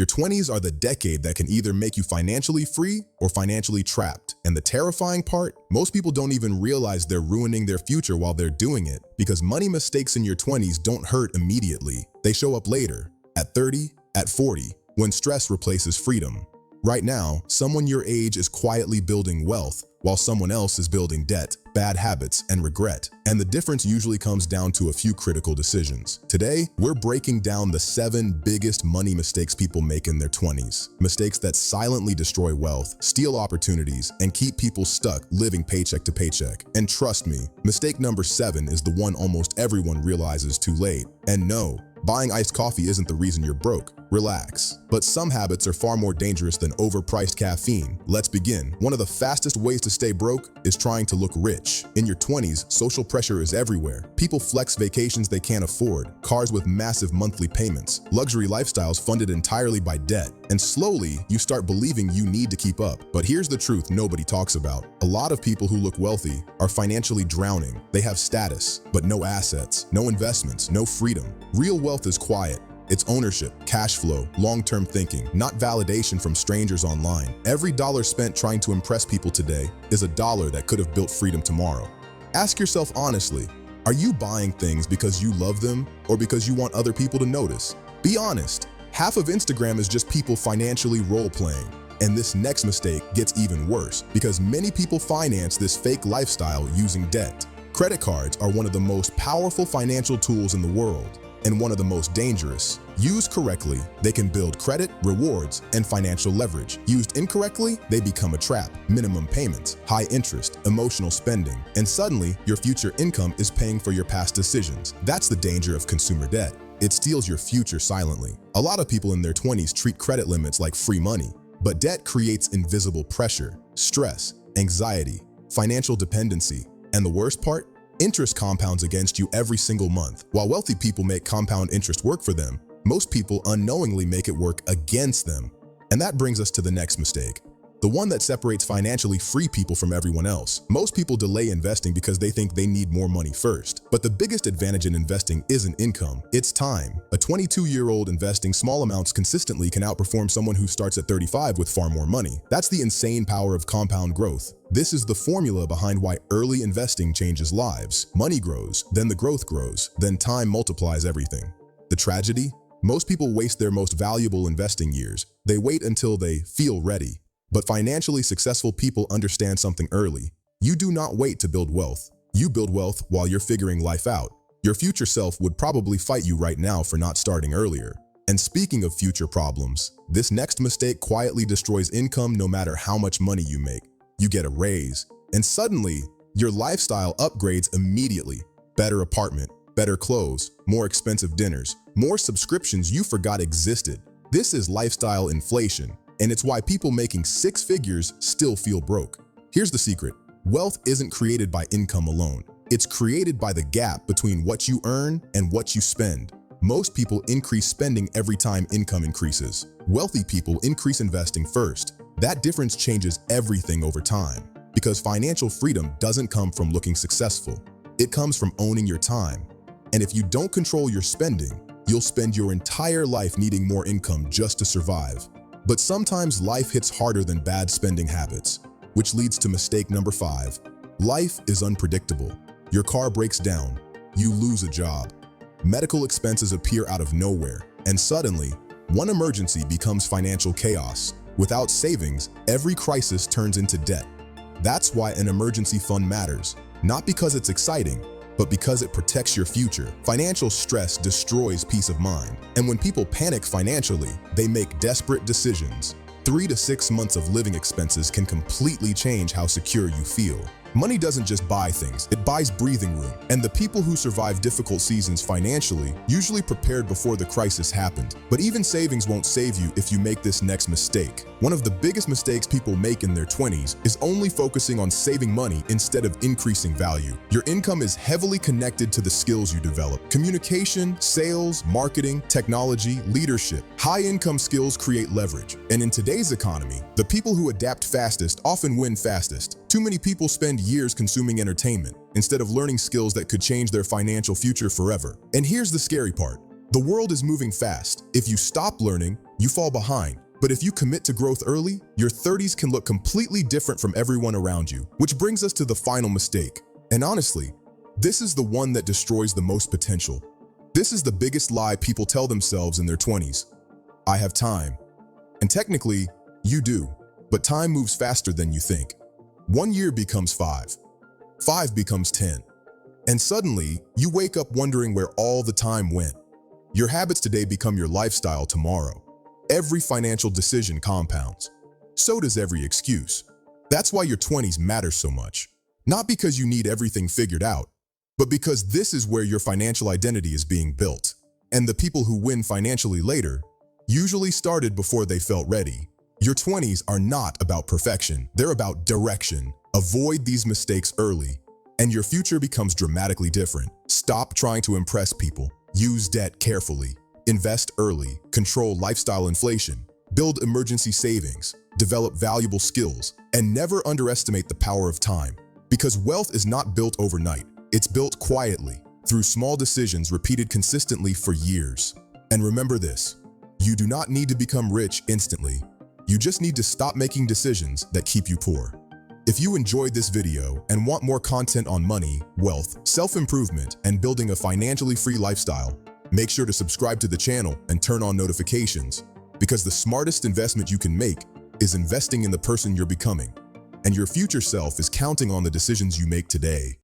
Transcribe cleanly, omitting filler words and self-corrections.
Your 20s are the decade that can either make you financially free or financially trapped. And the terrifying part, most people don't even realize they're ruining their future while they're doing it, because money mistakes in your 20s don't hurt immediately. They show up later, at 30, at 40, when stress replaces freedom. Right now, someone your age is quietly building wealth, while someone else is building debt, bad habits, and regret. And the difference usually comes down to a few critical decisions. Today, we're breaking down the 7 biggest money mistakes people make in their 20s. Mistakes that silently destroy wealth, steal opportunities, and keep people stuck living paycheck to paycheck. And trust me, mistake number 7 is the one almost everyone realizes too late. And no, buying iced coffee isn't the reason you're broke. Relax. But some habits are far more dangerous than overpriced caffeine. Let's begin. One of the fastest ways to stay broke is trying to look rich. In your 20s, social pressure is everywhere. People flex vacations they can't afford, cars with massive monthly payments, luxury lifestyles funded entirely by debt. And slowly, you start believing you need to keep up. But here's the truth nobody talks about. A lot of people who look wealthy are financially drowning. They have status, but no assets, no investments, no freedom. Real wealth is quiet. It's ownership, cash flow, long-term thinking, not validation from strangers online. Every dollar spent trying to impress people today is a dollar that could have built freedom tomorrow. Ask yourself honestly, are you buying things because you love them or because you want other people to notice? Be honest. Half of Instagram is just people financially role-playing. And this next mistake gets even worse because many people finance this fake lifestyle using debt. Credit cards are one of the most powerful financial tools in the world, and one of the most dangerous. Used correctly, they can build credit, rewards, and financial leverage. Used incorrectly, they become a trap. Minimum payments, high interest, emotional spending, and suddenly your future income is paying for your past decisions. That's the danger of consumer debt. It steals your future silently. A lot of people in their 20s treat credit limits like free money, but debt creates invisible pressure, stress, anxiety, financial dependency, and the worst part? Interest compounds against you every single month. While wealthy people make compound interest work for them, most people unknowingly make it work against them. And that brings us to the next mistake, the one that separates financially free people from everyone else. Most people delay investing because they think they need more money first. But the biggest advantage in investing isn't income, it's time. A 22-year-old investing small amounts consistently can outperform someone who starts at 35 with far more money. That's the insane power of compound growth. This is the formula behind why early investing changes lives. Money grows, then the growth grows, then time multiplies everything. The tragedy? Most people waste their most valuable investing years. They wait until they feel ready. But financially successful people understand something early. You do not wait to build wealth. You build wealth while you're figuring life out. Your future self would probably fight you right now for not starting earlier. And speaking of future problems, this next mistake quietly destroys income no matter how much money you make. You get a raise, and suddenly, your lifestyle upgrades immediately. Better apartment, better clothes, more expensive dinners, more subscriptions you forgot existed. This is lifestyle inflation. And it's why people making 6 figures still feel broke. Here's the secret. Wealth isn't created by income alone. It's created by the gap between what you earn and what you spend. Most people increase spending every time income increases. Wealthy people increase investing first. That difference changes everything over time. Because financial freedom doesn't come from looking successful. It comes from owning your time. And if you don't control your spending, you'll spend your entire life needing more income just to survive. But sometimes life hits harder than bad spending habits, which leads to mistake number 5. Life is unpredictable. Your car breaks down, you lose a job, medical expenses appear out of nowhere, and suddenly, one emergency becomes financial chaos. Without savings, every crisis turns into debt. That's why an emergency fund matters, not because it's exciting, but because it protects your future. Financial stress destroys peace of mind. And when people panic financially, they make desperate decisions. 3 to 6 months of living expenses can completely change how secure you feel. Money doesn't just buy things, it buys breathing room. And the people who survive difficult seasons financially usually prepared before the crisis happened. But even savings won't save you if you make this next mistake. One of the biggest mistakes people make in their 20s is only focusing on saving money instead of increasing value. Your income is heavily connected to the skills you develop. Communication, sales, marketing, technology, leadership. High-income skills create leverage. And in today's economy, the people who adapt fastest often win fastest. Too many people spend years consuming entertainment instead of learning skills that could change their financial future forever. And here's the scary part. The world is moving fast. If you stop learning, you fall behind. But if you commit to growth early, your 30s can look completely different from everyone around you. Which brings us to the final mistake. And honestly, this is the one that destroys the most potential. This is the biggest lie people tell themselves in their 20s. I have time. And technically, you do. But time moves faster than you think. 1 year becomes 5. 5 becomes 10. And suddenly, you wake up wondering where all the time went. Your habits today become your lifestyle tomorrow. Every financial decision compounds. So does every excuse. That's why your 20s matter so much. Not because you need everything figured out, but because this is where your financial identity is being built. And the people who win financially later usually started before they felt ready. Your 20s are not about perfection, they're about direction. Avoid these mistakes early, and your future becomes dramatically different. Stop trying to impress people. Use debt carefully. Invest early. Control lifestyle inflation. Build emergency savings. Develop valuable skills. And never underestimate the power of time. Because wealth is not built overnight. It's built quietly, through small decisions repeated consistently for years. And remember this, you do not need to become rich instantly. You just need to stop making decisions that keep you poor. If you enjoyed this video and want more content on money, wealth, self-improvement, and building a financially free lifestyle, make sure to subscribe to the channel and turn on notifications, because the smartest investment you can make is investing in the person you're becoming, and your future self is counting on the decisions you make today.